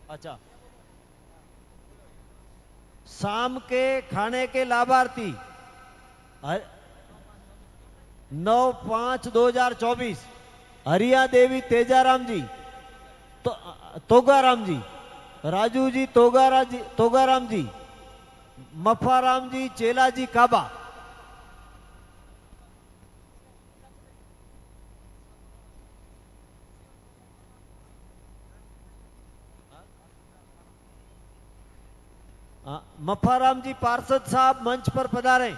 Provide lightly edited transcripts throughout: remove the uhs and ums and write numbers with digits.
अच्छा, शाम के खाने के लाभार्थी 9/5/2024 हरिया देवी तेजाराम जी, तो तोगाराम जी, राजू जी तोगाराम जी, मफाराम जी चेला जी काबा। मफाराम जी पार्षद साहब मंच पर पधारें।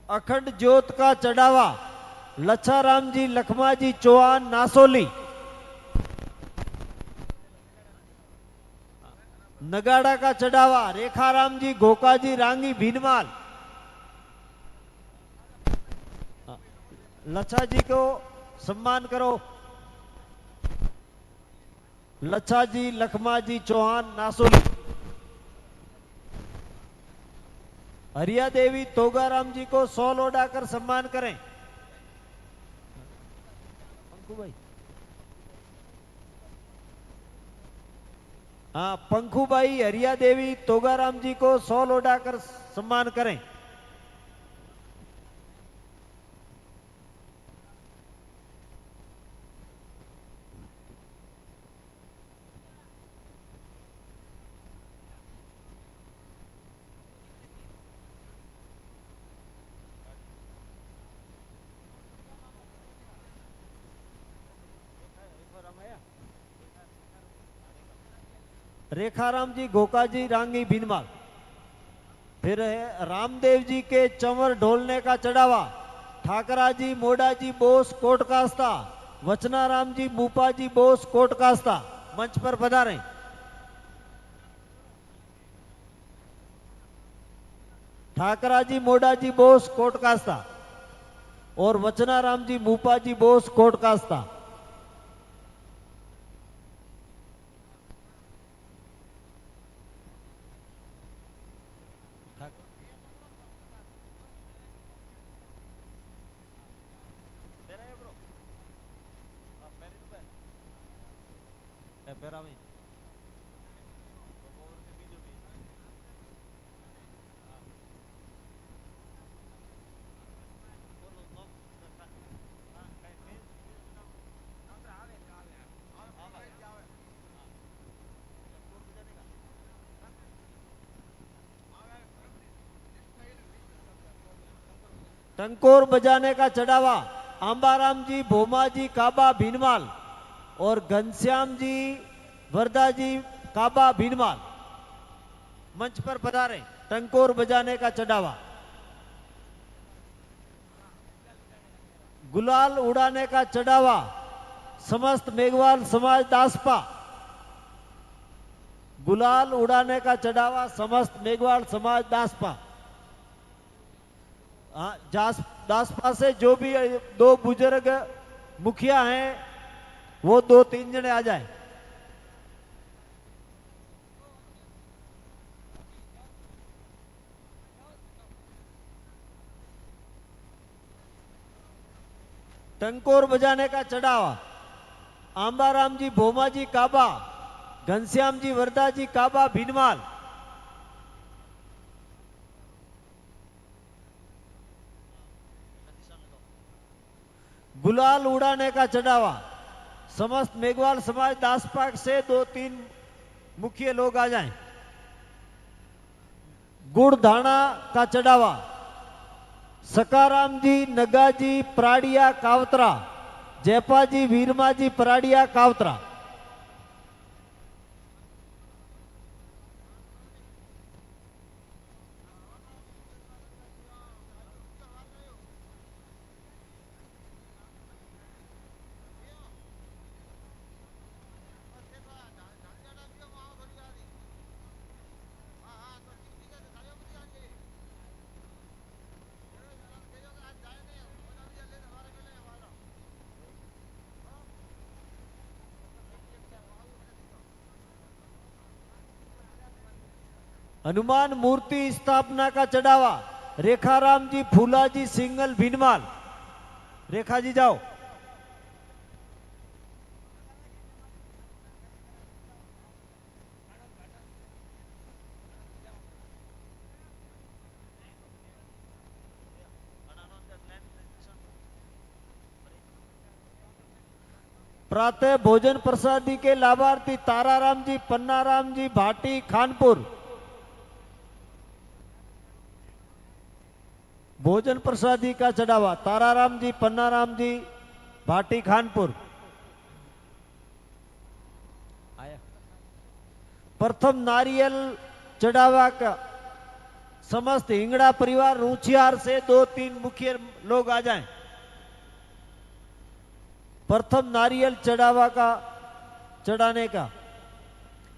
अखंड ज्योत का चढ़ावा लच्छाराम जी लखमा जी चौहान नासोली। नगाड़ा का चढ़ावा रेखाराम जी घोका जी रांगी भीनमाल। लच्छा जी को सम्मान करो। लच्छा जी लखमा जी चौहान नासोली। हरिया देवी तोगाराम जी को 100 लौटाकर सम्मान करें। पंकु भाई, हाँ पंखू भाई हरिया देवी तोगाराम जी को 100 लौटाकर सम्मान करें। रेखाराम जी घोका जी रांगी भीनमाल। फिर है रामदेव जी के चंवर ढोलने का चढ़ावा ठाकरा जी मोडा जी बोस कोट कास्ता। वचनाराम जी मूपा जी बोस कोट कास्ता मंच पर पधारें। ठाकरा जी मोडा जी बोस कोट कास्ता और वचनाराम जी मूपा जी बोस कोट कास्ता। टंकोर बजाने का चढ़ावा आंबाराम जी भोमा जी काबा भीनमाल और घनश्याम जी वरदा जी काबा भीनमाल मंच पर पधारे। टंकोर बजाने का चढ़ावा। गुलाल उड़ाने का चढ़ावा समस्त मेघवाल समाज दासपा। गुलाल उड़ाने का चढ़ावा समस्त मेघवाल समाज दासपा। दासपा से जो भी दो बुजुर्ग मुखिया हैं वो 2-3 जने आ जाए। टंकोर बजाने का चढ़ावा आंबाराम जी भोमा जी काबा घनश्याम जी वरदा जी काबा भीनमाल। गुलाल उड़ाने का चढ़ावा समस्त मेघवाल समाज दासपाक से 2-3 मुख्य लोग आ जाएं। गुड़ धाना का चढ़ावा सकाराम जी नगाजी प्राड़िया कावतरा जयपा जी वीरमा जी प्राड़िया कावतरा। हनुमान मूर्ति स्थापना का चढ़ावा रेखाराम जी फूलाजी सिंगल भीनमाल। रेखा जी जाओ। प्रातः भोजन प्रसादी के लाभार्थी ताराराम जी पन्नाराम जी भाटी खानपुर। भोजन प्रसादी का चढ़ावा ताराराम जी पन्नाराम जी भाटी खानपुर। प्रथम नारियल चढ़ावा का समस्त हिंगड़ा परिवार रूचियार से 2-3 मुखिया लोग आ जाएं। प्रथम नारियल चढ़ावा का चढ़ाने का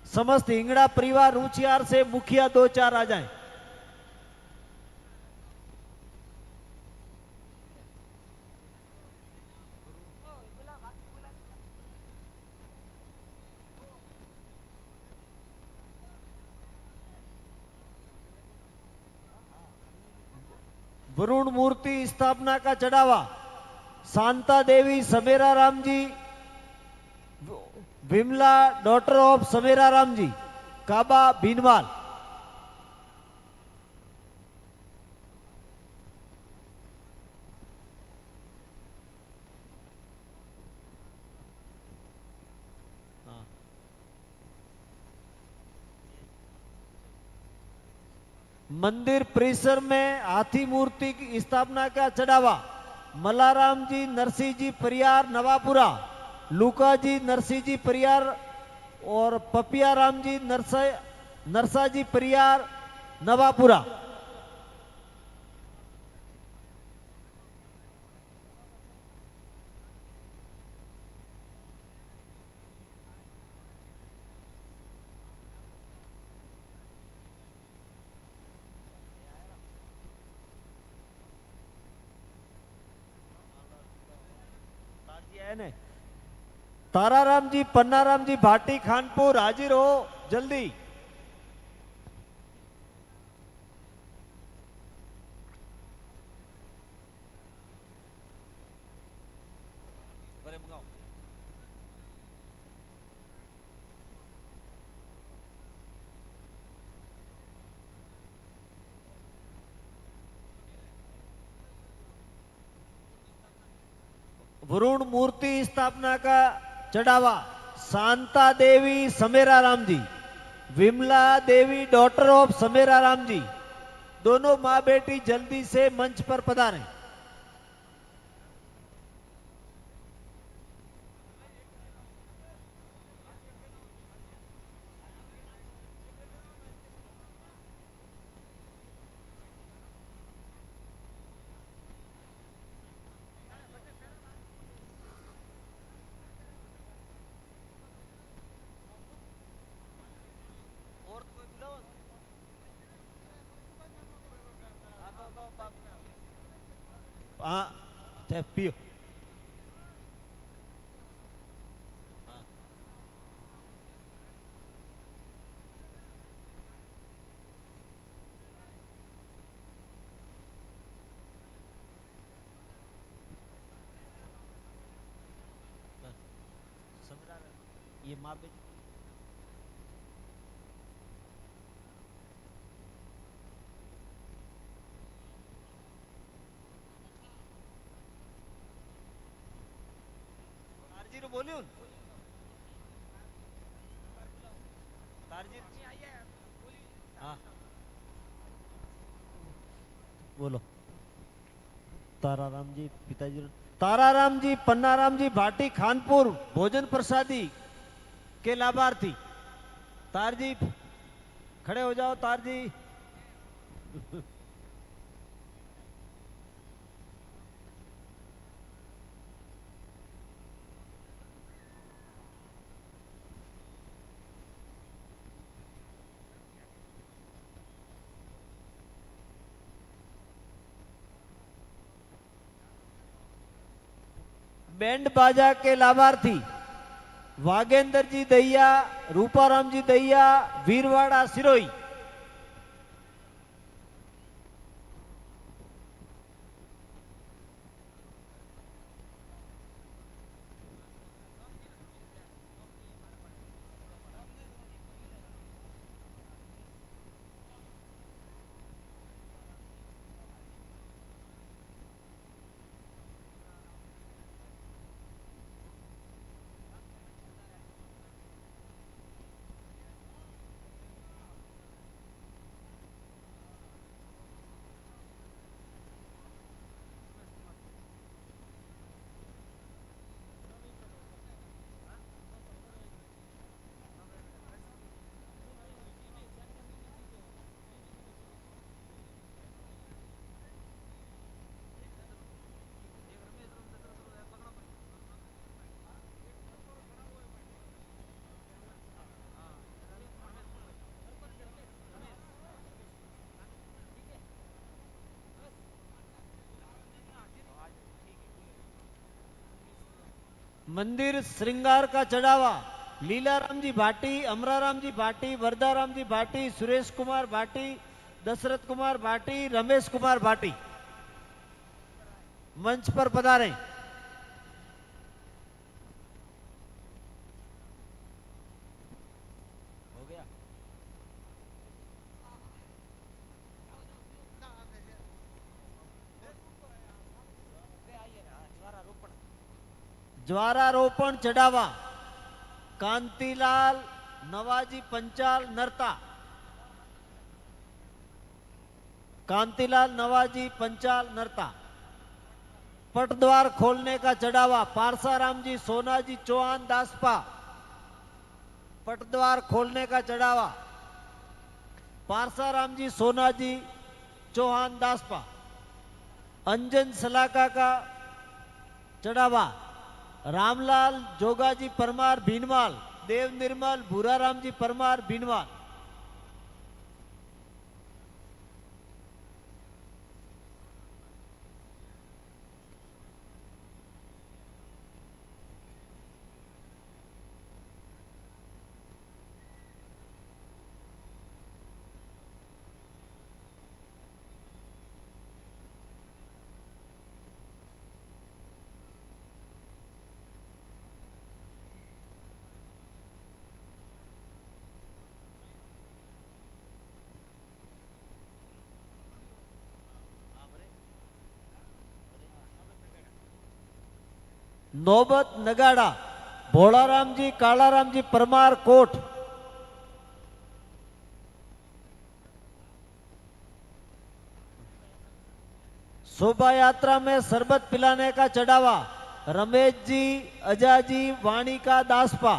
समस्त हिंगड़ा परिवार रूचियार से मुखिया 2-4 आ जाएं। वरुण मूर्ति स्थापना का चढ़ावा शांता देवी समेरा राम जी विमला डॉटर ऑफ समेरा राम जी काबा भीनमाल। मंदिर परिसर में हाथी मूर्ति की स्थापना का चढ़ावा मलाराम जी नरसिंह जी परियार नवापुरा, लूका जी नरसिंह जी परियार और पपिया राम जी नरसा जी परियार नवापुरा। ताराराम जी पन्नाराम जी भाटी खानपुर हाजिर हो जल्दी। वरुण मूर्ति स्थापना का चढ़ावा शांता देवी समेरा राम जी विमला देवी डॉटर ऑफ समेरा राम जी, दोनों मां बेटी जल्दी से मंच पर पधारें। हाँ पियो। ये माँ बेटी बोलियो हाँ बोलो। ताराराम जी पिताजी ताराराम जी पन्नाराम जी भाटी खानपुर भोजन प्रसादी के लाभार्थी। तार जी खड़े हो जाओ। तार जी बैंड बाजा के लाभार्थी वागेंद्र जी दैया रूपाराम जी दैया वीरवाड़ा सिरोई। मंदिर श्रृंगार का चढ़ावा लीलाराम जी भाटी, अमराराम जी भाटी, वरदाराम जी भाटी, सुरेश कुमार भाटी, दशरथ कुमार भाटी, रमेश कुमार भाटी मंच पर पधारें। हो गया। ज्वारारोपण चढ़ावा कांतिलाल नवाजी पंचाल नरता, कांतिलाल नवाजी पंचाल नरता। पटद्वार खोलने का चढ़ावा पारसाराम जी सोनाजी चौहान दासपा, पटद्वार खोलने का चढ़ावा पारसाराम जी सोनाजी चौहान दासपा। अंजन सलाका का चढ़ावा रामलाल जोगाजी परमार भीनमाल, देव निर्मल भूराराम जी परमार भीनमाल। नौबत नगाड़ा भोलाराम जी कालाराम जी परमार कोट, शोभा यात्रा में शरबत पिलाने का चढ़ावा रमेश जी अजाजी वाणी का दासपा,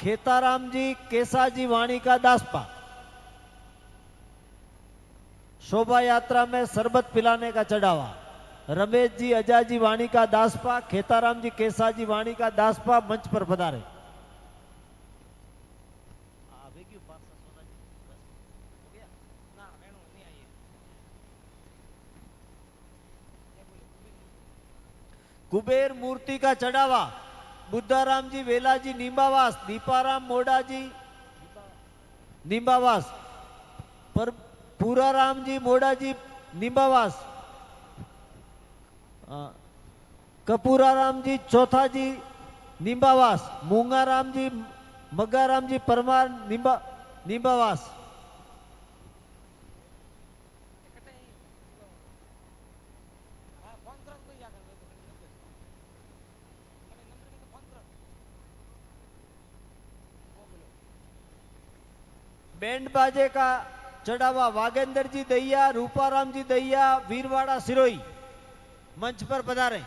खेताराम जी केसाजी वाणी का दासपा। शोभा यात्रा में शरबत पिलाने का चढ़ावा रमेश जी अजाजी वाणी का दासपा, खेताराम जी केसाजी वाणी का दासपा मंच पर पधारे। कुबेर मूर्ति का चढ़ावा बुद्धाराम जी वेलाजी नींबावास, दीपाराम मोड़ा जी नींबावास, पर पूराराम जी मोड़ा जी नींबावास, कपूराराम जी चौथा जी नींबावास, मूंगाराम जी मगाराम जी परमार नींबावास। बैंड बाजे का चढ़ावा वागेंद्र जी दैया, रूपाराम जी दैया, वीरवाड़ा सिरोही मंच पर पधारे।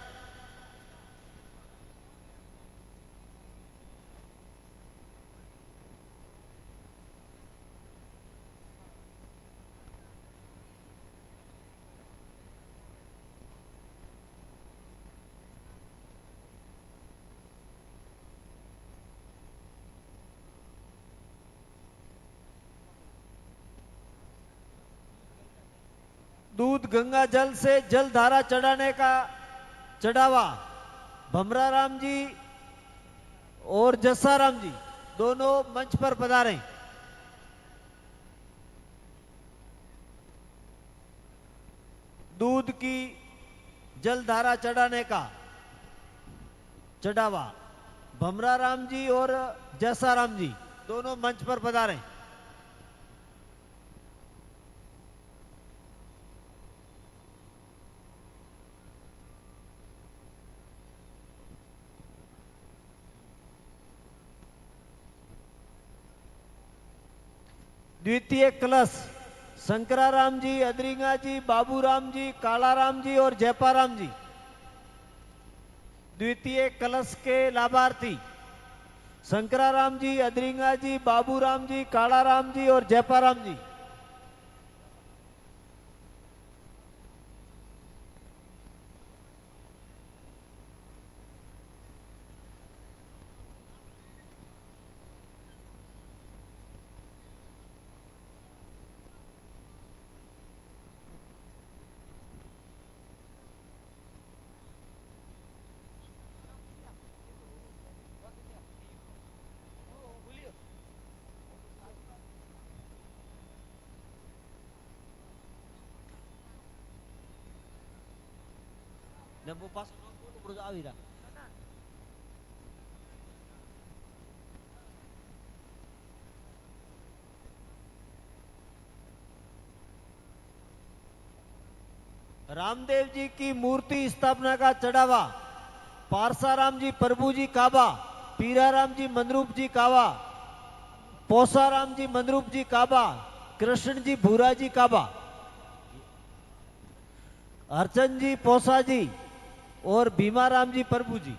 दूध गंगा जल से जल धारा चढ़ाने का चढ़ावा भमराराम जी और जसाराम जी दोनों मंच पर पधारे। दूध की जल धारा चढ़ाने का चढ़ावा भमराराम जी और जसाराम जी दोनों मंच पर पधारे। द्वितीय कलश शंकराराम जी, अदरिंगा जी, बाबूराम जी, कालाराम जी और जयपाराम जी द्वितीय कलश के लाभार्थी शंकराराम जी, अदरिंगा जी, बाबूराम जी, कालाराम जी और जयपाराम जी। ડબ્બો પાછો ઉપડું આવી રહ્યા. रामदेव जी की मूर्ति स्थापना का चढ़ावा पारसाराम जी प्रभु जी काबा, पीराराम जी मनरूप जी काबा, पोसाराम जी मनरूप जी काबा, कृष्ण जी भूरा जी काबा, अर्चन जी पोसा जी और भीमाराम जी प्रभु जी.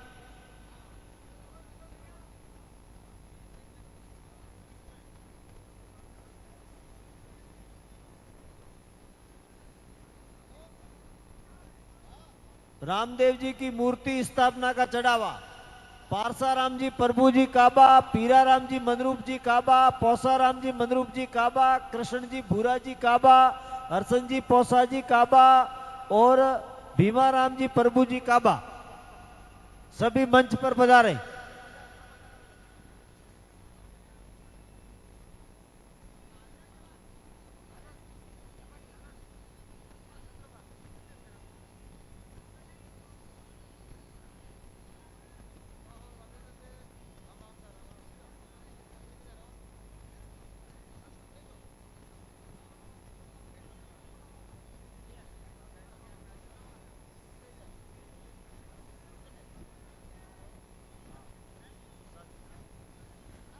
रामदेव जी की मूर्ति स्थापना का चढ़ावा पारसाराम जी प्रभु जी काबा, पीराराम जी मनरूप जी काबा, पोसाराम जी मनरूप जी काबा, कृष्ण जी भूरा जी काबा, हर्षन जी पोसा जी काबा और भीमाराम जी प्रभु जी काबा. सभी मंच पर पधारे.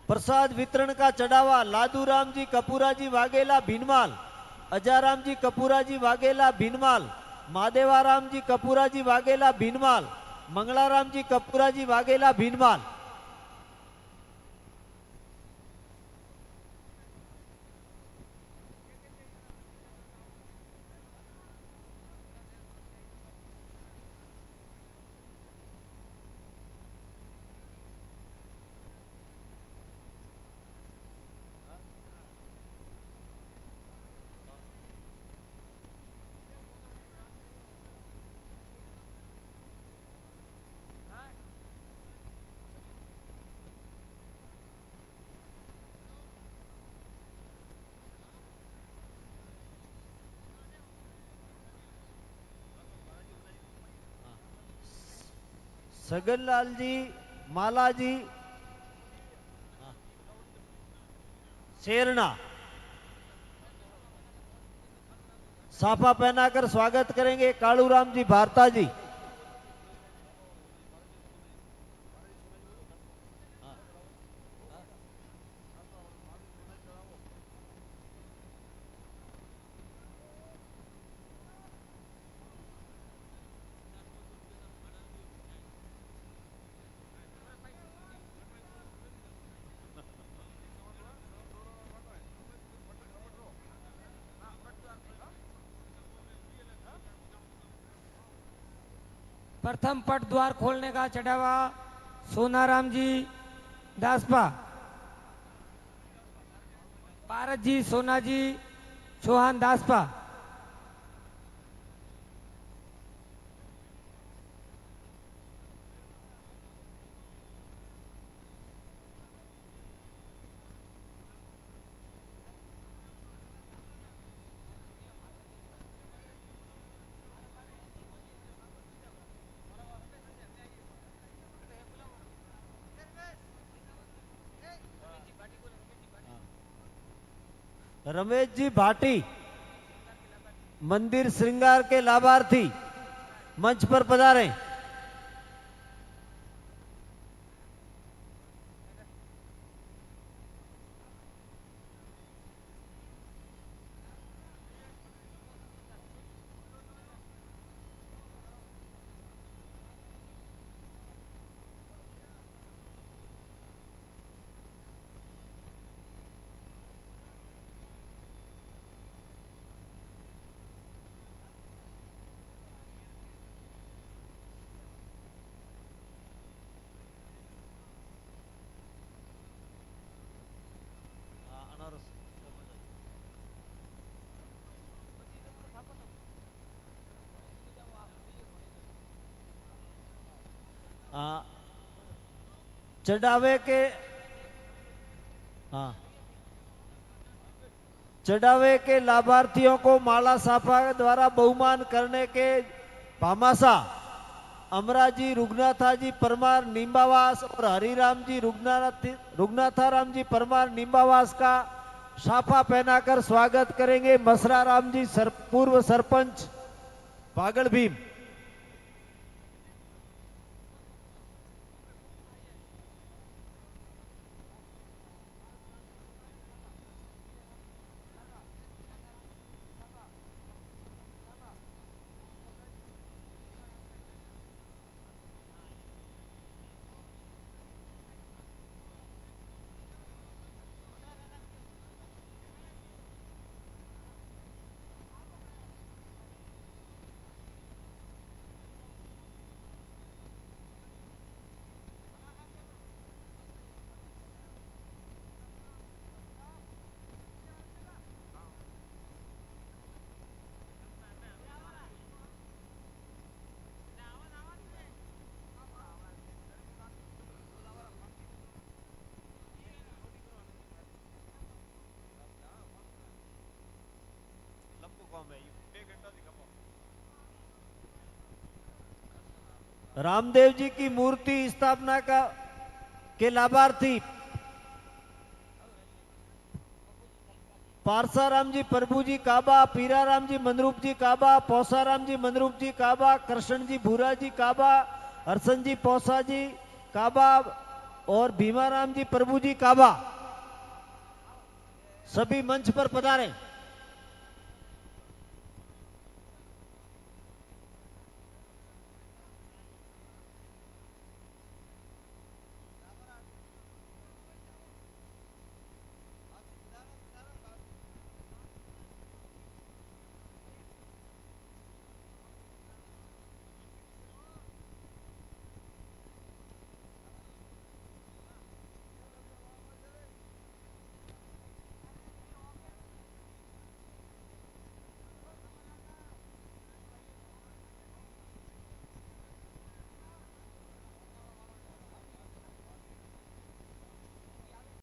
प्रसाद वितरण का चढ़ावा लादूराम जी कपूरा जी वाघेला भीनमाल, अजाराम जी कपूरा जी वाघेला भीनमाल, महादेवाराम जी कपूरा जी वाघेला भीनमाल, मंगलाराम जी कपूरा जी वाघेला भीनमाल. सगनलाल जी, माला जी, शेरना साफा पहनाकर स्वागत करेंगे कालूराम जी भारता जी. प्रथम पट द्वार खोलने का चढ़ावा सोनाराम जी दासपा, पारस जी सोना जी चौहान दासपा. रमेश जी भाटी मंदिर श्रृंगार के लाभार्थी मंच पर पधारे. चढ़ावे के हाँ चढ़ावे के लाभार्थियों को माला साफा द्वारा बहुमान करने के भामासा अमराजी रुगनाथाजी परमार निम्बावास और हरिराम जी रुगनाथाराम जी परमार निम्बावास का साफा पहनाकर स्वागत करेंगे मसरा राम जी पूर्व सरपंच भागड़ भीम। रामदेव जी की मूर्ति स्थापना के लाभार्थी पारसाराम जी प्रभु जी काबा, पीराराम जी मनरूप जी काबा, पौसाराम जी मनरूप जी काबा, कृष्ण जी भूरा जी काबा, हरसन जी पौसा जी काबा और भीमाराम जी प्रभु जी काबा सभी मंच पर पधारे।